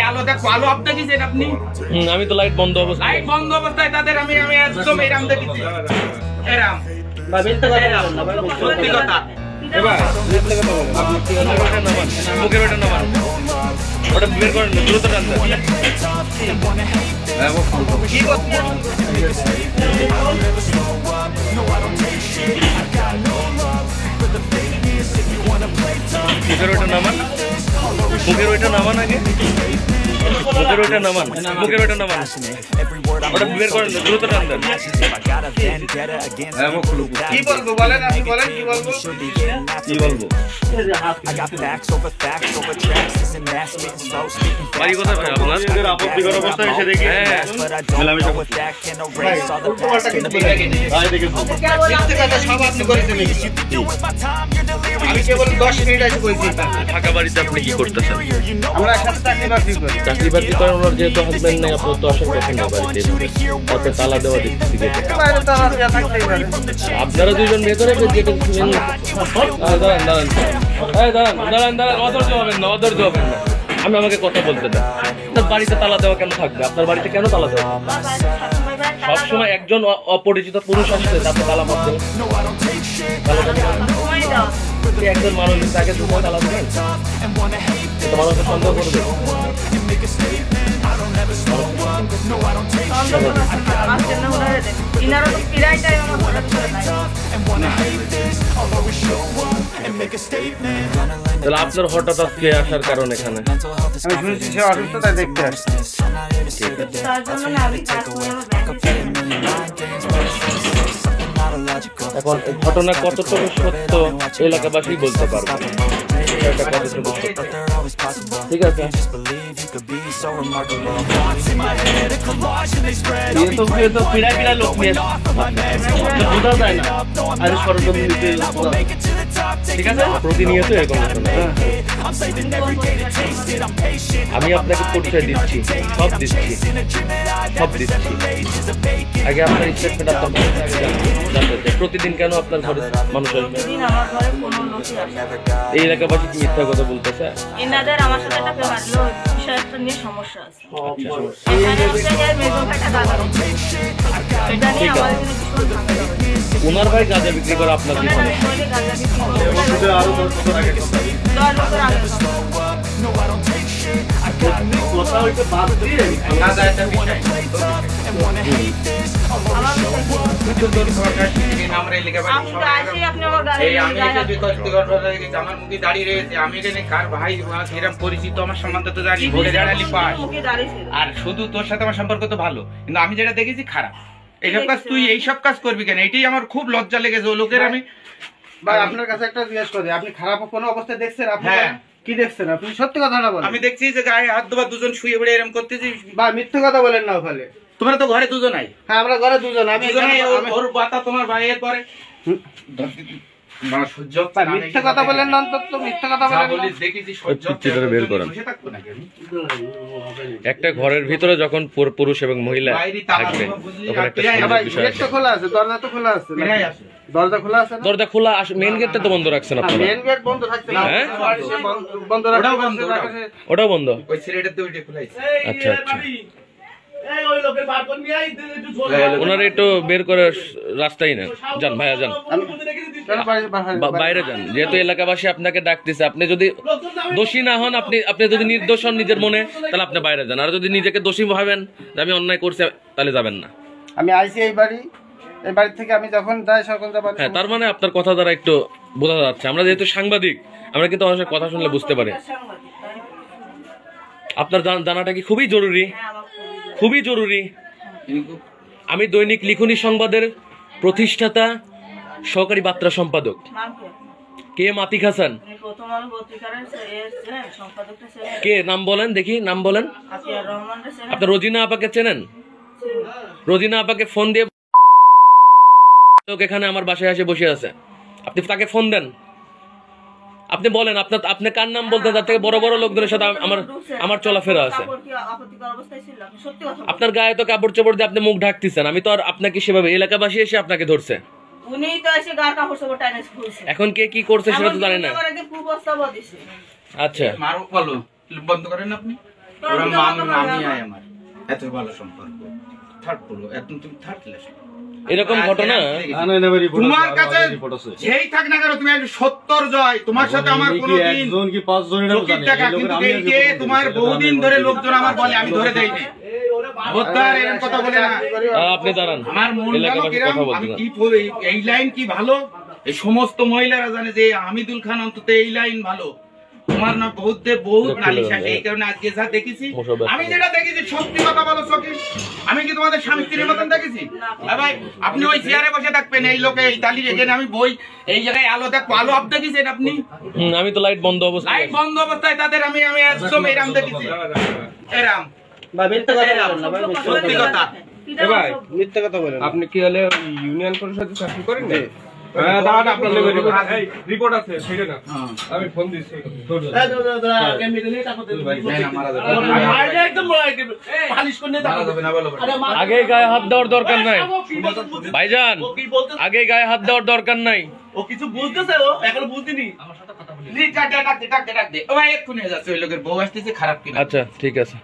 আলো দেখো, আলো আপনি দিয়েছেন আপনি? আমি তো লাইট বন্ধ অবস্থায়। লাইট বন্ধ অবস্থায় তাদের আমি একদম এরাম দেখেছি, এরাম। সত্যি কথা। এবার মুখের ওটা নামান, ওটা বের করেন দ্রুত টান দেন। কি করছেন? মুখের ওটা নামান, মুখের ওইটা নামান আগে, মুখের ওইটা নামান, মুখের ওইটা নামান, ওটা বের করেন দ্রুত টান দেন। কি বলবো বলেন, আপনি বলেন কি বলবো? কি বলবো? বাড়ি কোথায় ভাই আপনার? আপত্তিকর অবস্থায় এসে দেখি মেলামেশা করতে। আমি কেবল 10 মিনিট আগে বলছি। ফাঁকা বাড়িতে আপনি কি করতেছেন? আমরা একসাথে চাকরি বাকরি করি। চাকরি বাকরি করেন, ওনার যেহেতু হাজবেন্ড নেই, আপনার তো আসার কথা না বাড়িতে, তাতে তালা দেওয়া দিচ্ছি। বাইরে তো আমার যা থাকতেই পারে। আপনারা দুজন ভেতরে যেটা দাঁড়ান দাঁড়ান, দাঁড়ান দাঁড়ান, অধৈর্য হবেন না, অধৈর্য হবেন না। আমি আমাকে কথা বলতে দেন। আপনার বাড়িতে তালা দেওয়া কেন থাকবে? আপনার বাড়িতে কেন তালা দেওয়া? সবসময় একজন অপরিচিত পুরুষ আসছে তারপর তালা মারতে একজন মানুষ তাকে দুটো তালা দেবেন, মানুষকে সন্দেহ করবে। তাহলে আপনার হঠাৎ আজকে আসার কারণ এখানে? আমি শুনেছি সে অসুস্থ, তাই দেখতে আসছি। এখন ঘটনা কতটুকু সত্য এলাকাবাসী বলতে পারবে, ঠিক আছে? লোক নিয়ে বোঝা যায় না, আর ঠিক আছে, প্রতিনিয়ত এরকম ঘটনা। আমি আপনাকে পরিচয় দিচ্ছি, সব দিচ্ছি, সব দিচ্ছি। আগে আপনার স্টেটমেন্ট আপনার প্রতিদিন কেন আপনার ঘরে মানুষ আসবে? এই এলাকাবাসী কি মিথ্যা কথা বলতেছে? এনাদের আমার সাথে একটা বিষয়টা নিয়ে সমস্যা আছে। ওনার ভাই গাঁজা বিক্রি করে আপনার কি পরিচিত আমার সম্বন্ধে তো জানি, ভোটে দাঁড়ালি পাস, আর শুধু তোর সাথে আমার সম্পর্ক তো ভালো, কিন্তু আমি যেটা দেখেছি খারাপ। এইসব কাজ তুই এইসব কাজ করবি কেন? এইটাই আমার খুব লজ্জা লেগেছে। ও লোকের আমি ভাই আপনার কাছে একটা জিজ্ঞেস করি, আপনি খারাপ কোনো অবস্থায় দেখছেন? আপনি কি দেখছেন? আপনি সত্যি কথাটা বলেন। আমি দেখছি যে গায়ে হাত দেওয়া দুজন শুয়ে পড়ে এরকম করতেছি। ভাই মিথ্যে কথা বলেন না। ওখানে তোমরা তো ঘরে দুজন নাই? হ্যাঁ আমরা ঘরে দুজন। আমি ওর বাতা তোমার ভাইয়ের পরে মিথ্যে কথা বলেন না, অন্তত মিথ্যে কথা বলেন। দেখেছি বের করেন। একটা ঘরের ভিতরে যখন পুরুষ এবং মহিলা থাকবে তখন একটা বিষয় আছে। খোলা আছে, দরজা তো খোলা আছে, দরজা খোলা আছে, দরজা খোলা। মেইন গেটটা তো বন্ধ রাখছেন আপনারা? মেইন গেট বন্ধ থাকছে না, হ্যাঁ বন্ধ রাখা, ওটাও বন্ধ। ওই ছেলেটার তো ওইটা খোলা আছে। আচ্ছা আচ্ছা, ওনারা একটু বের করে রাস্তায় নেন, যান ভাইয়া যান, বাইরে যান। যেহেতু এলাকাবাসী আপনাকে ডাকতেছে, আপনি যদি দোষী না হন, আপনি যদি নির্দোষ হন নিজের মনে, তাহলে আপনি বাইরে যান। আর যদি নিজেকে দোষী ভাবেন যে আমি অন্যায় করছি, তাহলে যাবেন না। আমি আইসি এই বাড়ি থেকে আমি যখন যাই সকল যাবার। হ্যাঁ, তার মানে আপনার কথা দ্বারা একটু বোঝা যাচ্ছে। আমরা যেহেতু সাংবাদিক, আমরা কিন্তু মানুষের কথা শুনলে বুঝতে পারি। আপনার জানাটা কি খুবই জরুরি? খুবই জরুরি। আমি দৈনিক লিখনী সংবাদের প্রতিষ্ঠাতা, সহকারী বার্তা সম্পাদক। কে? মাতিক হাসান। কে? নাম বলেন দেখি, নাম বলেন। আপনার রোজিনা আপাকে চেনেন? রোজিনা আপাকে ফোন দিয়ে এখানে আমার বাসায় এসে বসে আছে, আপনি তাকে ফোন দেন। আপনি বলেন আপনি কার নাম বলতে, তার থেকে বড় বড় লোকদের সাথে আমার চলাফেরা আছে। আপনার গায়ে তো কাপড় চোপড় দিয়ে আপনি মুখ ঢাকতেছেন। আমি তো আর আপনাকে সেভাবে, এলাকাবাসী এসে আপনাকে ধরছে। এখন কে কি করছে সেটা তো জানি না। আচ্ছা, বন্ধ করেন আপনি। ওরা মামি আয় আমার এত ভালো সম্পর্ক থার্ড পুরো একদম তুমি থার্ড ক্লাস এরকম ঘটনা তোমার কাছে যেই থাক না কেন তুমি একটু 70 জয় তোমার সাথে আমার কোনোদিন একজন কি 5 জন এরকম জানে টাকা কিন্তু এই যে তোমার বহুদিন ধরে লোকজন আমার বলে আমি ধরে দেই না খবরদার এরকম কথা বলে না আপনি দাঁড়ান আমার মন গেল এলাকাবাসী কিরম কথা আমি বলতে কি বলি এই লাইন কি ভালো এই সমস্ত মহিলারা জানে যে হামিদুল খান অন্তত এই লাইন ভালো তোমার না বহুত নালিশ আসে এই কারণে আজকে যা দেখেছি আমি যেটা দেখেছি সত্যি কথা বলো সখী আমি কি তোমাদের স্বামী স্ত্রীর মতন দেখেছি ভাই আপনি ওই চেয়ারে বসে থাকবেন এই লোকে এই তালি রেখে আমি বই এই জায়গায় আলো দেখো আলো আপ দেখেছেন আপনি আমি তো লাইট বন্ধ অবস্থায় লাইট বন্ধ অবস্থায় তাদের আমি একদম এরাম দেখেছি এরাম সত্যি কথা ভাই মিথ্যা কথা বলেন আপনি কি হলে ইউনিয়ন পরিষদে চাকরি করেন না? দাঁড়ান, আপনার লেগে রিপোর্ট আছে সেটা না আমি ফোন দিচ্ছি আগে গায়ে হাত দেওয়ার দরকার নাই ভাইজান, আগে গায়ে হাত দেওয়ার দরকার নাই। ও কিছু বুঝতেছে ও এখনো বুঝিনি আমার সাথে কথা বলি ডাক দে ও ভাই এক্ষুনি যাচ্ছে ওই লোকের বউ আসতেছে খারাপ কিনা আচ্ছা ঠিক আছে।